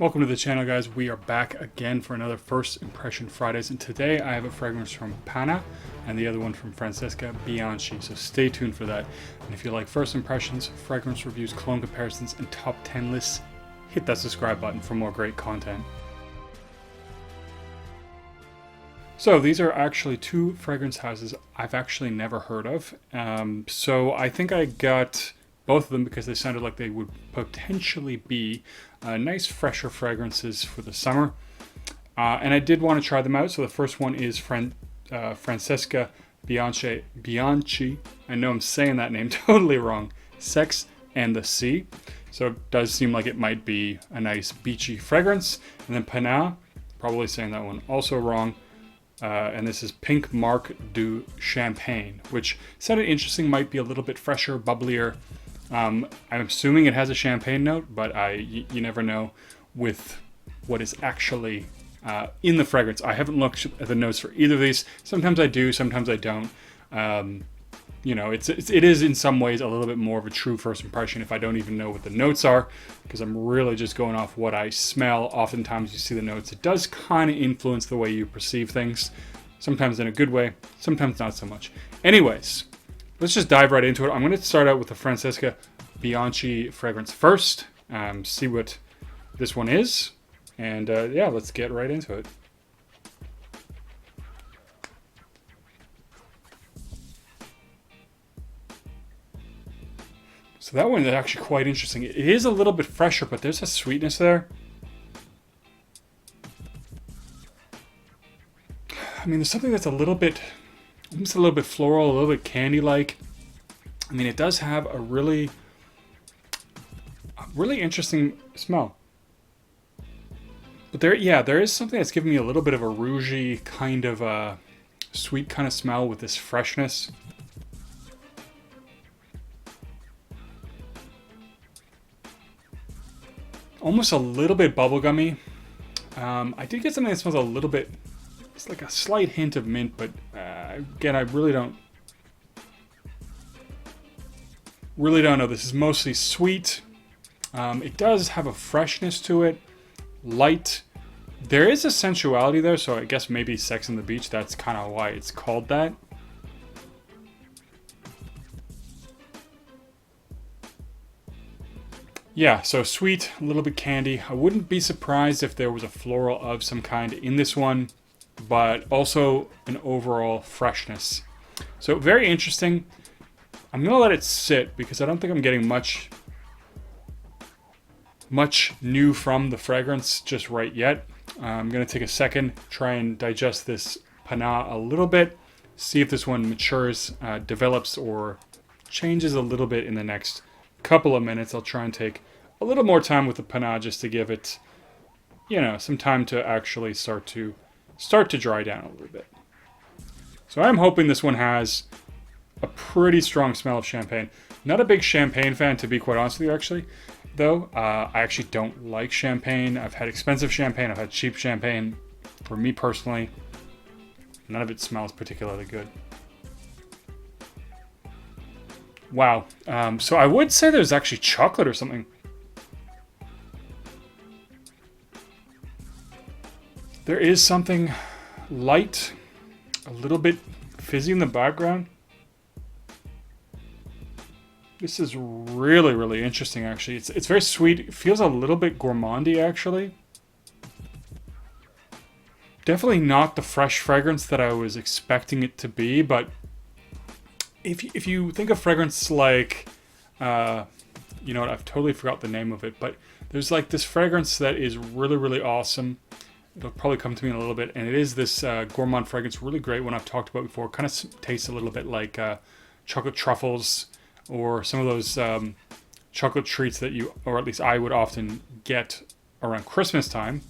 Welcome to the channel, guys. We are back again for another First Impression Fridays, and today I have a fragrance from Panah and the other one from Francesca, Bianchi, so stay tuned for that. And if you like first impressions, fragrance reviews, cologne comparisons, and top 10 lists, hit that subscribe button for more great content. So these are actually two fragrance houses I've actually never heard of. So I think I got both of them because they sounded like they would potentially be nice, fresher fragrances for the summer. And I did want to try them out. So the first one is Francesca Bianchi. I know I'm saying that name totally wrong. Sex and the Sea. So it does seem like it might be a nice beachy fragrance. And then Panah, probably saying that one also wrong. And this is Pink Marc du Champagne, which sounded interesting, might be a little bit fresher, bubblier. I'm assuming it has a champagne note, but you never know with what is actually in the fragrance. I haven't looked at the notes for either of these. Sometimes I do, sometimes I don't. You know, it is in some ways a little bit more of a true first impression if I don't even know what the notes are, because I'm really just going off what I smell. Oftentimes you see the notes. It does kind of influence the way you perceive things, sometimes in a good way, sometimes not so much. Anyways, let's just dive right into it. I'm going to start out with the Francesca Bianchi fragrance first, see what this one is, and yeah, let's get right into it. So that one is actually quite interesting. It is a little bit fresher, but there's a sweetness there. I mean, there's something that's almost a little bit floral, a little bit candy-like. I mean, it does have a really interesting smell. But there is something that's giving me a little bit of a rougey kind of a sweet kind of smell with this freshness. Almost a little bit bubblegummy. I did get something that smells a little bit, it's like a slight hint of mint, but again, I really don't know. This is mostly sweet. It does have a freshness to it, light. There is a sensuality there, so I guess maybe Sex on the Beach, that's kind of why it's called that. Yeah, so sweet, a little bit candy. I wouldn't be surprised if there was a floral of some kind in this one, but also an overall freshness. So very interesting. I'm going to let it sit because I don't think I'm getting much new from the fragrance just right yet. I'm going to take a second, try and digest this Panah a little bit, see if this one matures, develops, or changes a little bit in the next couple of minutes. I'll try and take a little more time with the Panah just to give it, you know, some time to actually start to dry down a little bit. So I'm hoping this one has a pretty strong smell of champagne. Not a big champagne fan, to be quite honest with you, actually, though. I actually don't like champagne. I've had expensive champagne, I've had cheap champagne. For me personally, none of it smells particularly good. Wow. So I would say there's actually chocolate or something. There is something light, a little bit fizzy in the background. This is really, really interesting, actually. It's very sweet. It feels a little bit gourmandy, actually. Definitely not the fresh fragrance that I was expecting it to be, but if you think of fragrance like, you know what, I've totally forgot the name of it, but there's like this fragrance that is really, really awesome. It'll probably come to me in a little bit, and it is this gourmand fragrance, really great one I've talked about before. Kind of tastes a little bit like chocolate truffles or some of those chocolate treats that you, or at least I would often get around Christmas time.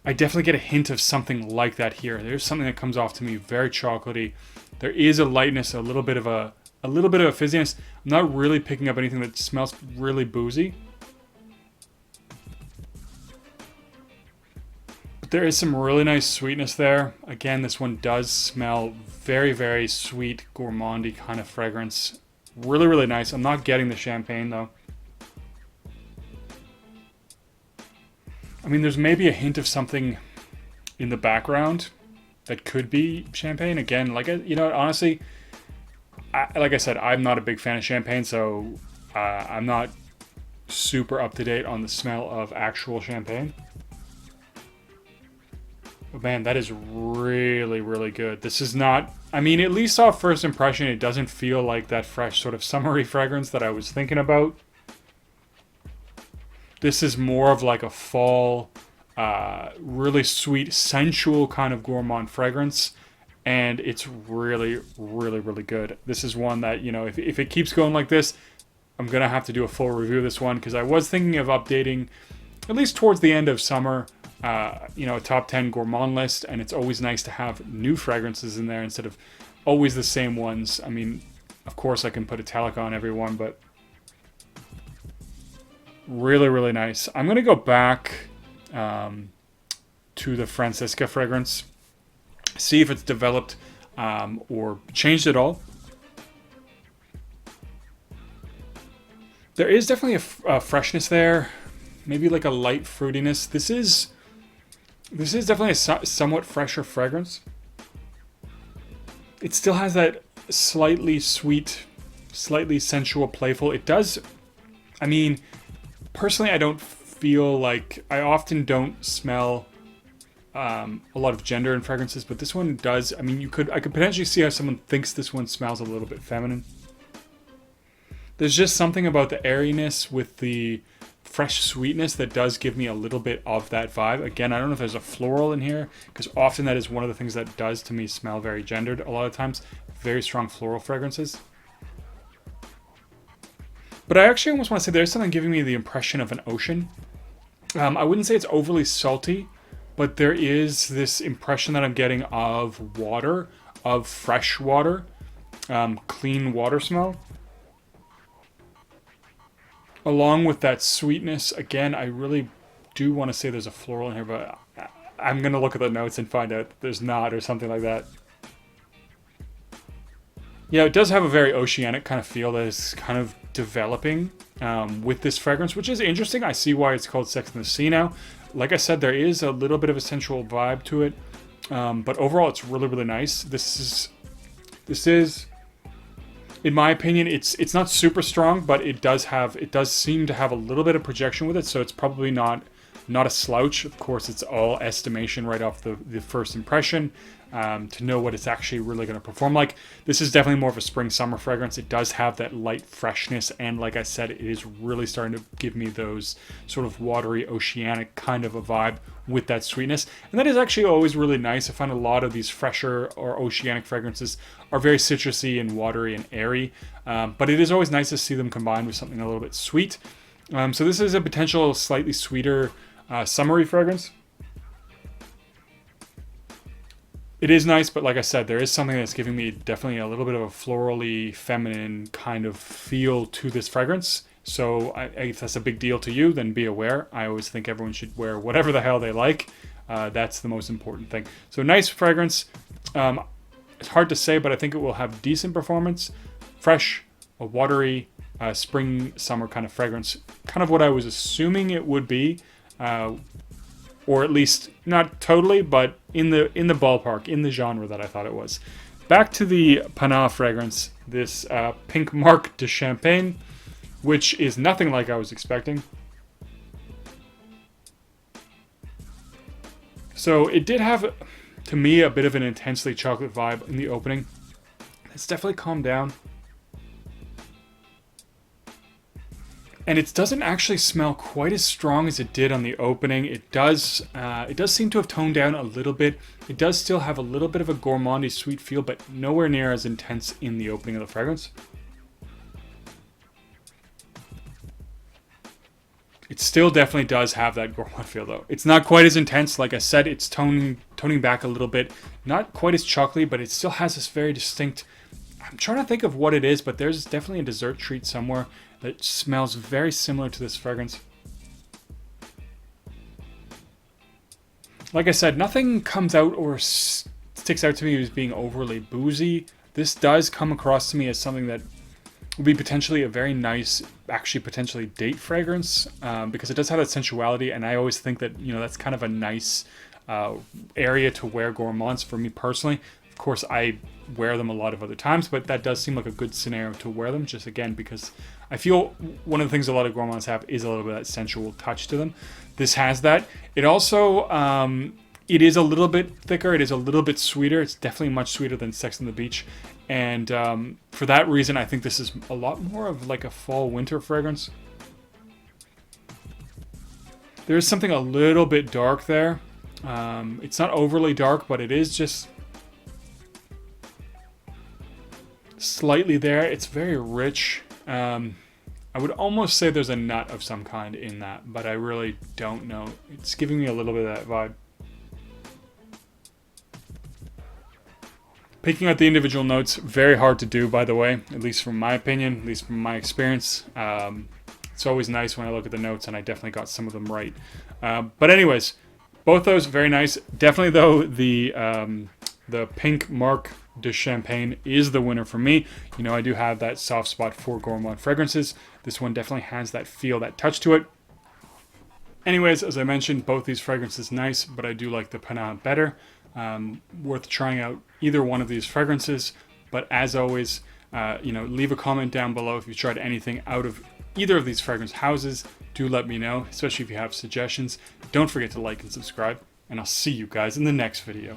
I definitely get a hint of something like that here. There's something that comes off to me very chocolatey. There is a lightness, a little bit of a fizziness. I'm not really picking up anything that smells really boozy. But there is some really nice sweetness there. Again, this one does smell very, very sweet, gourmandy kind of fragrance. Really, really nice. I'm not getting the champagne though. I mean, there's maybe a hint of something in the background that could be champagne. Again, like, you know, honestly, like I said, I'm not a big fan of champagne, so I'm not super up to date on the smell of actual champagne. But man, that is really, really good. This is not, I mean, at least off first impression, it doesn't feel like that fresh sort of summery fragrance that I was thinking about. This is more of like a fall, really sweet, sensual kind of gourmand fragrance. And it's really, really, really good. This is one that, you know, if it keeps going like this, I'm going to have to do a full review of this one, because I was thinking of updating, at least towards the end of summer, you know, a top 10 gourmand list. And it's always nice to have new fragrances in there instead of always the same ones. I mean, of course, I can put Italic on every one, but really, really nice. I'm going to go back to the Francesca fragrance, see if it's developed or changed at all. There is definitely a freshness there, maybe like a light fruitiness. This is definitely a somewhat fresher fragrance. It still has that slightly sweet, slightly sensual, playful. It does, I mean, personally, I don't feel like, I often don't smell a lot of gender in fragrances, but this one does. I mean, I could potentially see how someone thinks this one smells a little bit feminine. There's just something about the airiness with the fresh sweetness that does give me a little bit of that vibe. Again, I don't know if there's a floral in here, because often that is one of the things that does to me smell very gendered a lot of times. Very strong floral fragrances. But I actually almost want to say there's something giving me the impression of an ocean. I wouldn't say it's overly salty, but there is this impression that I'm getting of water, of fresh water, clean water smell. Along with that sweetness, again, I really do want to say there's a floral in here, but I'm going to look at the notes and find out there's not, or something like that. Yeah, it does have a very oceanic kind of feel that is kind of developing with this fragrance, which is interesting. I see why it's called Sex and the Sea now. Like I said, there is a little bit of a sensual vibe to it, but overall, it's really, really nice. This is, in my opinion, it's not super strong, but it does seem to have a little bit of projection with it, so it's probably not a slouch. Of course, it's all estimation right off the first impression. To know what it's actually really going to perform like. This is definitely more of a spring-summer fragrance. It does have that light freshness, and like I said, it is really starting to give me those sort of watery, oceanic kind of a vibe with that sweetness. And that is actually always really nice. I find a lot of these fresher or oceanic fragrances are very citrusy and watery and airy, but it is always nice to see them combined with something a little bit sweet. So this is a potential slightly sweeter, summery fragrance. It is nice, but like I said, there is something that's giving me definitely a little bit of a florally, feminine kind of feel to this fragrance. So if that's a big deal to you, then be aware. I always think everyone should wear whatever the hell they like. That's the most important thing. So nice fragrance. It's hard to say, but I think it will have decent performance. Fresh, a watery, spring, summer kind of fragrance. Kind of what I was assuming it would be. Or at least not totally, but in the ballpark, in the genre that I thought it was. Back to the Panah fragrance, this pink Marc de Champagne, which is nothing like I was expecting. So it did have, to me, a bit of an intensely chocolate vibe in the opening. It's definitely calmed down. And it doesn't actually smell quite as strong as it did on the opening. It does seem to have toned down a little bit. It does still have a little bit of a gourmandy sweet feel, but nowhere near as intense in the opening of the fragrance. It still definitely does have that gourmand feel, though. It's not quite as intense. Like I said, it's toning back a little bit. Not quite as chocolatey, but it still has this very distinct... I'm trying to think of what it is, but there's definitely a dessert treat somewhere that smells very similar to this fragrance. Like I said, nothing comes out or sticks out to me as being overly boozy. This does come across to me as something that would be potentially a very nice, actually potentially date fragrance, because it does have that sensuality, and I always think that, you know, that's kind of a nice area to wear gourmands for me personally. Of course, I wear them a lot of other times, but that does seem like a good scenario to wear them, just again because I feel one of the things a lot of gourmands have is a little bit of that sensual touch to them. This has that. It also it is a little bit thicker. It is a little bit sweeter. It's definitely much sweeter than Sex on the Beach. And for that reason, I think this is a lot more of like a fall-winter fragrance. There is something a little bit dark there. It's not overly dark, but it is just slightly there. It's very rich. I would almost say there's a nut of some kind in that, but I really don't know. It's giving me a little bit of that vibe. Picking out the individual notes, very hard to do, by the way, at least from my opinion, at least from my experience. It's always nice when I look at the notes, and I definitely got some of them right. But anyways, both those very nice. Definitely, though, the pink Marc de Champagne is the winner for me. You know, I do have that soft spot for gourmand fragrances. This one definitely has that feel, that touch to it. Anyways, as I mentioned, both these fragrances nice, but I do like the Panah better. Worth trying out either one of these fragrances. But as always, you know, leave a comment down below if you've tried anything out of either of these fragrance houses. Do let me know, especially if you have suggestions. Don't forget to like and subscribe, and I'll see you guys in the next video.